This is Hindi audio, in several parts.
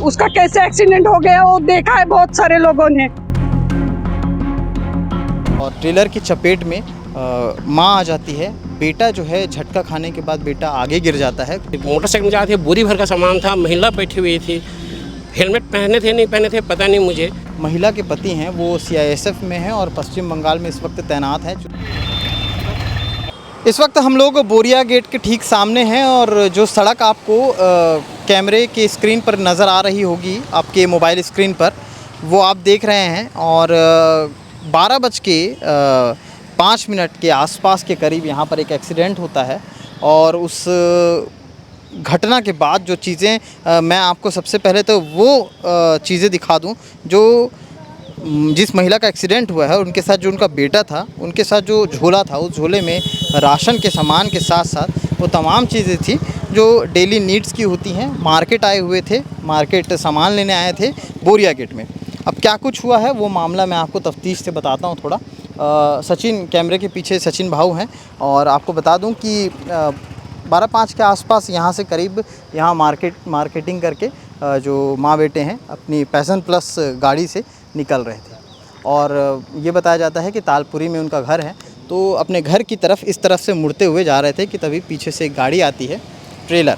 उसका कैसे एक्सीडेंट हो गया वो देखा है बहुत सारे लोगों ने। और ट्रेलर की चपेट में माँ आ जाती है। बेटा जो है झटका खाने के बाद बेटा आगे गिर जाता है। मोटरसाइकिल में जा रहे थे, बोरी भर का सामान था, महिला बैठी हुई थी, हेलमेट पहने थे नहीं पहने थे पता नहीं मुझे। महिला के पति हैं वो CISF में हैं और पश्चिम बंगाल में इस वक्त तैनात हैं। इस वक्त हम लोग बोरिया गेट के ठीक सामने हैं और जो सड़क आपको कैमरे के स्क्रीन पर नज़र आ रही होगी आपके मोबाइल स्क्रीन पर, वो आप देख रहे हैं। और 12:05 के आसपास के करीब यहाँ पर एक एक्सीडेंट होता है। और उस घटना के बाद जो चीज़ें मैं आपको सबसे पहले तो वो चीज़ें दिखा दूं जो जिस महिला का एक्सीडेंट हुआ है उनके साथ जो उनका बेटा था, उनके साथ जो झोला था, उस झोले में राशन के सामान के साथ साथ वो तमाम चीज़ें थी जो डेली नीड्स की होती हैं। मार्केट आए हुए थे, मार्केट सामान लेने आए थे बोरिया गेट में। अब क्या कुछ हुआ है वो मामला मैं आपको तफ्तीश से बताता हूँ थोड़ा। सचिन कैमरे के पीछे सचिन भाऊ हैं और आपको बता दूँ कि 12:05 के आसपास यहाँ से करीब यहाँ मार्केटिंग करके जो माँ बेटे हैं अपनी पैशन प्लस गाड़ी से निकल रहे थे। और ये बताया जाता है कि तालपुरी में उनका घर है, तो अपने घर की तरफ इस तरफ से मुड़ते हुए जा रहे थे कि तभी पीछे से एक गाड़ी आती है ट्रेलर,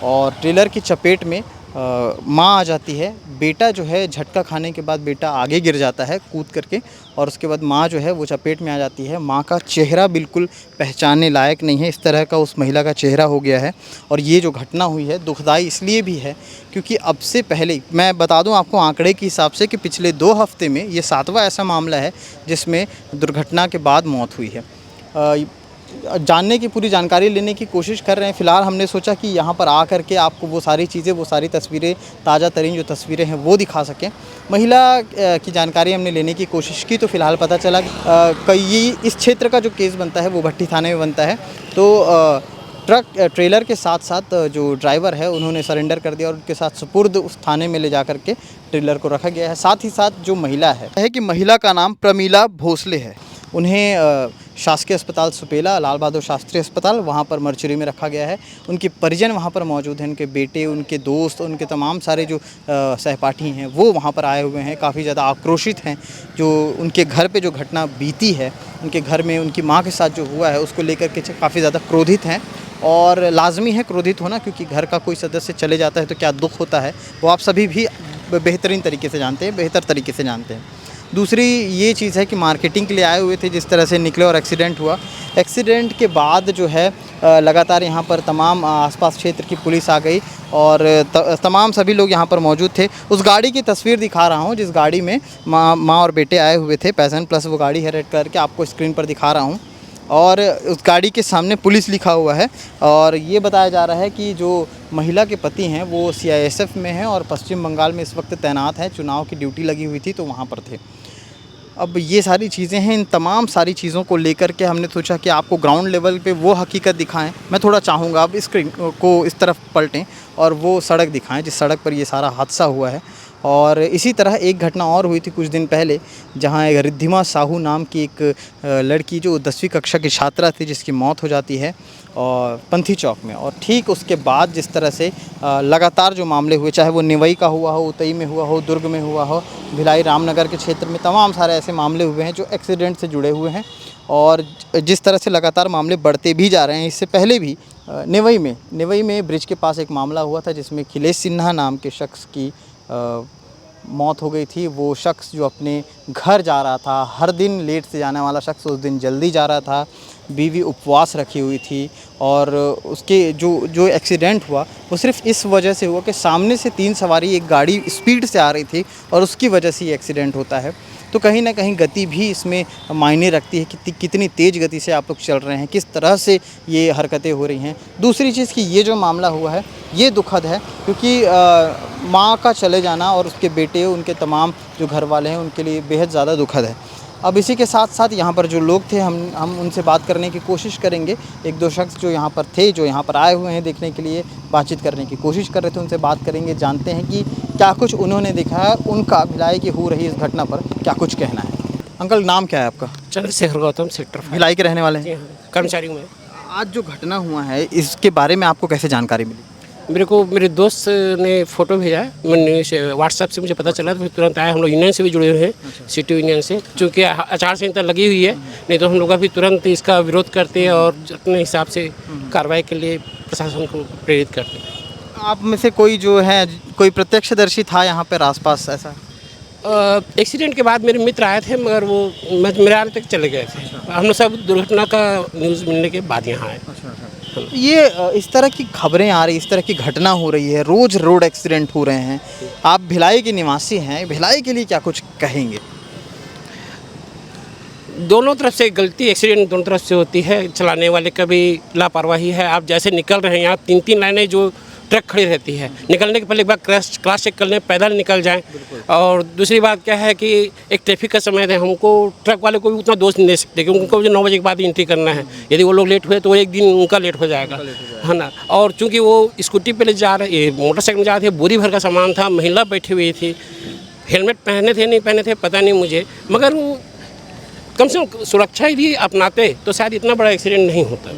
और ट्रेलर की चपेट में माँ आ जाती है। बेटा जो है झटका खाने के बाद बेटा आगे गिर जाता है कूद करके, और उसके बाद माँ जो है वो चपेट में आ जाती है। माँ का चेहरा बिल्कुल पहचानने लायक नहीं है, इस तरह का उस महिला का चेहरा हो गया है। और ये जो घटना हुई है दुखदाई इसलिए भी है क्योंकि अब से पहले मैं बता दूं आपको आंकड़े के हिसाब से कि पिछले 2 हफ्ते में ये 7वां ऐसा मामला है जिसमें दुर्घटना के बाद मौत हुई है। जानने की पूरी जानकारी लेने की कोशिश कर रहे हैं। फ़िलहाल हमने सोचा कि यहाँ पर आ कर के आपको वो सारी चीज़ें, वो सारी तस्वीरें, ताज़ा तरीन जो तस्वीरें हैं वो दिखा सकें। महिला की जानकारी हमने लेने की कोशिश की तो फ़िलहाल पता चला कि इस क्षेत्र का जो केस बनता है वो भट्टी थाने में बनता है। तो ट्रेलर के साथ साथ जो ड्राइवर है उन्होंने सरेंडर कर दिया और उनके साथ सुपुर्द उस थाने में ले जा कर के ट्रेलर को रखा गया है। साथ ही साथ जो महिला है कि महिला का नाम प्रमीला भोसले है। उन्हें शासकीय अस्पताल सुपेला, लाल बहादुर शास्त्री अस्पताल, वहाँ पर मर्चरी में रखा गया है। उनके परिजन वहाँ पर मौजूद हैं, उनके बेटे, उनके दोस्त, उनके तमाम सारे जो सहपाठी हैं वो वहाँ पर आए हुए हैं। काफ़ी ज़्यादा आक्रोशित हैं। जो उनके घर पे जो घटना बीती है, उनके घर में उनकी माँ के साथ जो हुआ है उसको लेकर के काफ़ी ज़्यादा क्रोधित हैं। और लाजमी है क्रोधित होना, क्योंकि घर का कोई सदस्य चले जाता है तो क्या दुख होता है वो आप सभी भी बेहतरीन तरीके से जानते हैं, बेहतर तरीके से जानते हैं। दूसरी ये चीज़ है कि मार्केटिंग के लिए आए हुए थे, जिस तरह से निकले और एक्सीडेंट हुआ। एक्सीडेंट के बाद जो है लगातार यहाँ पर तमाम आसपास क्षेत्र की पुलिस आ गई और तमाम सभी लोग यहाँ पर मौजूद थे। उस गाड़ी की तस्वीर दिखा रहा हूँ जिस गाड़ी में माँ और बेटे आए हुए थे। पैशन प्लस वो गाड़ी है, रेड कलर की, आपको स्क्रीन पर दिखा रहा हूँ। और उस गाड़ी के सामने पुलिस लिखा हुआ है। और ये बताया जा रहा है कि जो महिला के पति हैं वो CISF में हैं और पश्चिम बंगाल में इस वक्त तैनात हैं। चुनाव की ड्यूटी लगी हुई थी तो वहाँ पर थे। अब ये सारी चीज़ें हैं, इन तमाम सारी चीज़ों को लेकर के हमने सोचा कि आपको ग्राउंड लेवल पे वो हकीकत दिखाएं। मैं थोड़ा चाहूँगा अब स्क्रीन को इस तरफ पलटें और वो सड़क दिखाएं जिस सड़क पर ये सारा हादसा हुआ है। और इसी तरह एक घटना और हुई थी कुछ दिन पहले, जहां एक रिद्धिमा साहू नाम की एक लड़की जो 10वीं कक्षा की छात्रा थी जिसकी मौत हो जाती है और पंथी चौक में। और ठीक उसके बाद जिस तरह से लगातार जो मामले हुए, चाहे वो निवई का हुआ हो, उतई में हुआ हो, दुर्ग में हुआ हो, भिलाई रामनगर के क्षेत्र में, तमाम सारे ऐसे मामले हुए हैं जो एक्सीडेंट से जुड़े हुए हैं। और जिस तरह से लगातार मामले बढ़ते भी जा रहे हैं, इससे पहले भी निवई में ब्रिज के पास एक मामला हुआ था जिसमें खिलेश सिन्हा नाम के शख्स की मौत हो गई थी। वो शख्स जो अपने घर जा रहा था, हर दिन लेट से जाने वाला शख्स उस दिन जल्दी जा रहा था। बीवी उपवास रखी हुई थी और उसके जो एक्सीडेंट हुआ वो सिर्फ इस वजह से हुआ कि सामने से 3 सवारी एक गाड़ी स्पीड से आ रही थी और उसकी वजह से ये एक्सीडेंट होता है। तो कहीं ना कहीं गति भी इसमें मायने रखती है कि कितनी तेज़ गति से आप लोग चल रहे हैं, किस तरह से ये हरकतें हो रही हैं। दूसरी चीज़ कि ये जो मामला हुआ है ये दुखद है क्योंकि माँ का चले जाना और उसके बेटे, उनके तमाम जो घर वाले हैं उनके लिए बेहद ज़्यादा दुखद है। अब इसी के साथ साथ यहाँ पर जो लोग थे हम उनसे बात करने की कोशिश करेंगे। 1-2 शख्स जो यहाँ पर थे, जो यहाँ पर आए हुए हैं देखने के लिए, बातचीत करने की कोशिश कर रहे थे, उनसे बात करेंगे, जानते हैं कि क्या कुछ उन्होंने देखा है, उनका भिलाई की हो रही इस घटना पर क्या कुछ कहना है। अंकल नाम क्या है आपका? चंद्रशेखर गौतम, सेक्टर 5 भिलाई के रहने वाले हैं? कर्मचारी में। आज जो घटना हुआ है इसके बारे में आपको कैसे जानकारी मिली? मेरे को मेरे दोस्त ने फ़ोटो भेजा, मैंने व्हाट्सएप से मुझे पता चला तो फिर तुरंत आया। हम लोग यूनियन से भी जुड़े हुए हैं, सिटी यूनियन से, क्योंकि आचार संहिता लगी हुई है, नहीं तो हम लोग अभी तुरंत इसका विरोध करते और अपने हिसाब से कार्रवाई के लिए प्रशासन को प्रेरित करते। आप में से कोई जो है, कोई प्रत्यक्षदर्शी था यहाँ पर आसपास ऐसा? एक्सीडेंट के बाद मेरे मित्र आए थे, मगर वो मेरे आने तक चले गए थे। हम लोग सब दुर्घटना का न्यूज़ मिलने के बाद यहाँ आए। ये इस तरह की खबरें आ रही, इस तरह की घटना हो रही है, रोज़ रोड एक्सीडेंट हो रहे हैं। आप भिलाई के निवासी हैं, भिलाई के लिए क्या कुछ कहेंगे? दोनों तरफ से गलती, एक्सीडेंट दोनों तरफ से होती है। चलाने वाले का भी लापरवाही है। आप जैसे निकल रहे हैं, यहाँ 3-3 लाइनें जो ट्रक खड़ी रहती है, निकलने के पहले एक बार क्रॉस चेक कर लें, पैदल निकल जाएं। और दूसरी बात क्या है कि एक ट्रैफिक का समय है, हमको ट्रक वाले को भी उतना दोष नहीं दे सकते, क्योंकि उनको जो 9 बजे के बाद एंट्री करना है। यदि वो लोग लेट हुए तो एक दिन उनका लेट हो जाएगा, है ना। और चूँकि वो स्कूटी पे ले जा रहे, मोटरसाइकिल में जा रहे थे, बोरी भर का सामान था, महिला बैठी हुई थी, हेलमेट पहने थे नहीं पहने थे पता नहीं मुझे, मगर वो कम से कम सुरक्षा यदि अपनाते तो शायद इतना बड़ा एक्सीडेंट नहीं होता,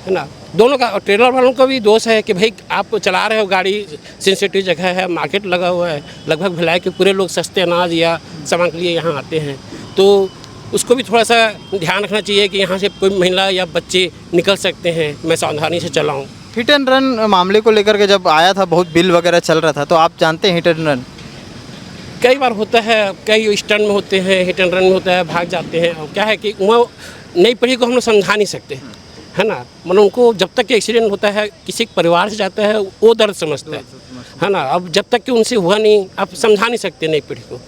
है ना। दोनों का, ट्रेलर वालों का भी दोष है कि भाई आप चला रहे हो गाड़ी, सेंसिटिव जगह है, मार्केट लगा हुआ है, लगभग भिलाई के पूरे लोग सस्ते अनाज या सामान के लिए यहाँ आते हैं, तो उसको भी थोड़ा सा ध्यान रखना चाहिए कि यहाँ से कोई महिला या बच्चे निकल सकते हैं, मैं सावधानी से चलाऊँ। हिट एंड रन मामले को लेकर के जब आया था, बहुत बिल वगैरह चल रहा था, तो आप जानते हैं हिट एंड रन कई बार होता है, कई स्टंट में होते हैं, हिट एंड रन में होता है, भाग जाते हैं। और क्या है कि वो नई पीढ़ी को हम लोग समझा नहीं सकते, है ना। मतलब उनको जब तक कि एक्सीडेंट होता है, किसी परिवार से जाता है, वो दर्द समझता है ना। अब जब तक कि उनसे हुआ नहीं, आप समझा नहीं सकते नई पीढ़ी को,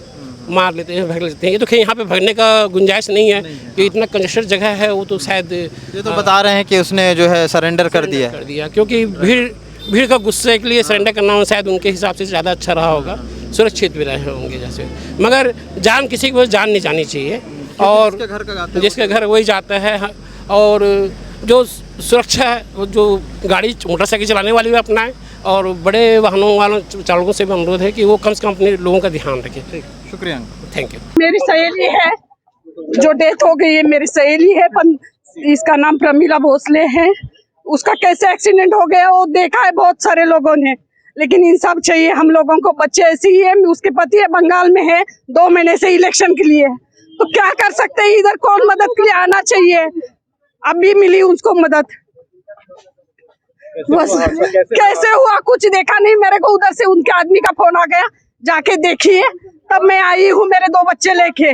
मार लेते हैं, भग लेते हैं। ये तो यहाँ पे भगने का गुंजाइश नहीं है कि इतना कंजेस्टेड जगह है, वो तो शायद ये तो बता रहे हैं कि उसने जो है सरेंडर कर दिया, क्योंकि भीड़ का गुस्से के लिए सरेंडर करना शायद उनके हिसाब से ज़्यादा अच्छा रहा होगा, सुरक्षित भी रहे होंगे जैसे। मगर जान किसी को जान नहीं जानी चाहिए, और जिसके घर वही जाता है। और जो सुरक्षा है, वो जो गाड़ी मोटरसाइकिल चलाने वाले भी अपनाएं, और बड़े वाहनों वालों चालकों से भी अनुरोध है कि वो कम से कम अपने लोगों का ध्यान रखें। शुक्रिया, थैंक यू। मेरी सहेली है जो डेथ हो गई है, मेरी सहेली है, इसका नाम प्रमिला भोसले है। उसका कैसे एक्सीडेंट हो गया वो देखा है बहुत सारे लोगों ने, लेकिन इंसाफ चाहिए हम लोगों को। बच्चे ऐसे ही है, उसके पति है बंगाल में है, 2 महीने से इलेक्शन के लिए, तो क्या कर सकते हैं, इधर कौन मदद के लिए आना चाहिए। अभी मिली उसको मदद, बस कैसे हुआ कुछ देखा नहीं। मेरे को उधर से उनके आदमी का फोन आ गया, जाके देखिए, तब मैं आई हूँ मेरे 2 बच्चे लेके।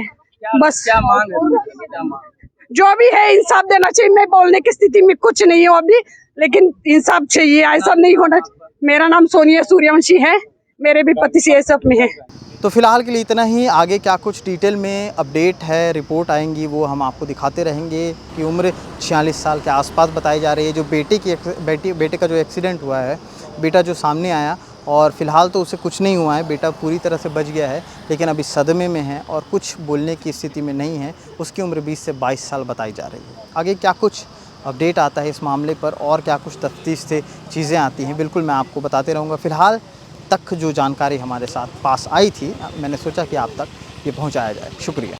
बस क्या मांग है? जो भी है इंसाफ देना चाहिए। मैं बोलने की स्थिति में कुछ नहीं हूँ अभी, लेकिन इंसाफ चाहिए, ऐसा नहीं होना। मेरा नाम सोनिया सूर्यवंशी है, मेरे भी पति सीएसएफ में है। तो फिलहाल के लिए इतना ही। आगे क्या कुछ डिटेल में अपडेट है, रिपोर्ट आएंगी, वो हम आपको दिखाते रहेंगे। कि उम्र 46 साल के आसपास बताई जा रही है। जो बेटे का जो एक्सीडेंट हुआ है, बेटा जो सामने आया, और फ़िलहाल तो उसे कुछ नहीं हुआ है, बेटा पूरी तरह से बच गया है, लेकिन अभी सदमे में है और कुछ बोलने की स्थिति में नहीं है। उसकी उम्र 20 से 22 साल बताई जा रही है। आगे क्या कुछ अपडेट आता है इस मामले पर, और क्या कुछ तफ्तीश से चीज़ें आती हैं, बिल्कुल मैं आपको बताते रहूँगा। फ़िलहाल तक जो जानकारी हमारे साथ पास आई थी, मैंने सोचा कि आप तक ये पहुँचाया जाए। शुक्रिया।